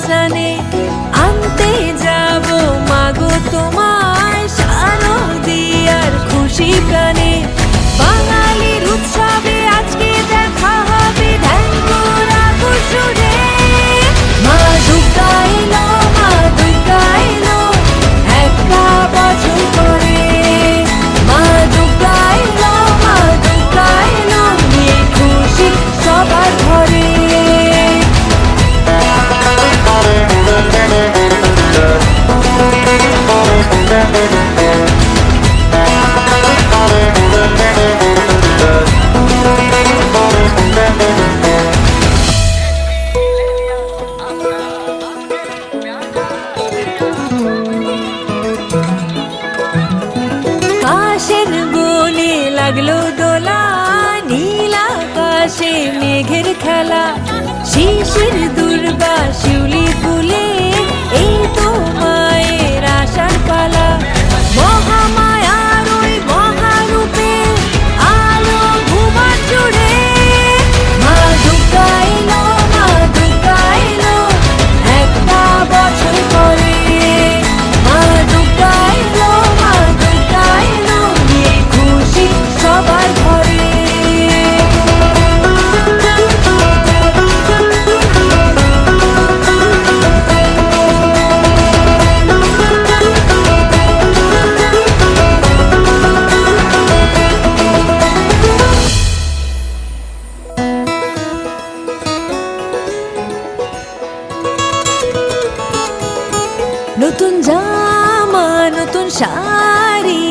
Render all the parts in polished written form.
স্নানে আনতে যাব মাগো তোমায় শারদীয়ার খুশি প্রাণে। বাঙালির উৎসবে আজকে দেখা হবে ধ্যান করা সুরে। মা দুর্গা এলো, মা দুর্গা এলো একটা বছর পরে। মা দুর্গা এলো, মা দুর্গা এলো নিয়ে খুশি সবার ঘরে। কাশের বনে লাগলো দোলা, নীল আকাশে মেঘের খেলা। শিশির দুর্বা শিউলি ফুলে এই তো মায়ের আশার পালা। মহামায়ার ওই মহারূপে আলো ভুবন জুড়ে। মা দুর্গা এলো, মা দুর্গা এলো একটা বছর পরে। মা দুর্গা এলো, মা দুর্গা এলো নিয়ে খুশি সবার ঘরে। নতুন জামা নতুন শাড়ি,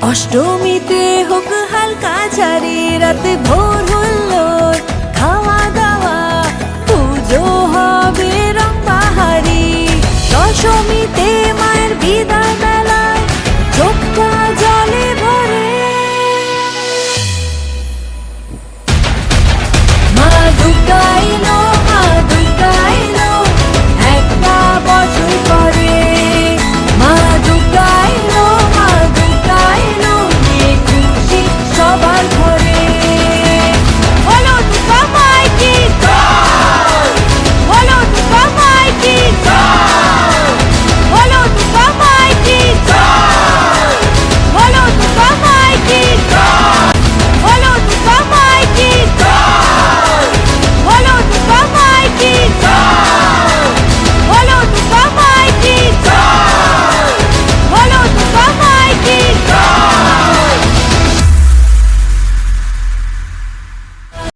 অষ্টমীতে হোক হালকা ঝাড়ি। রাতে ভোর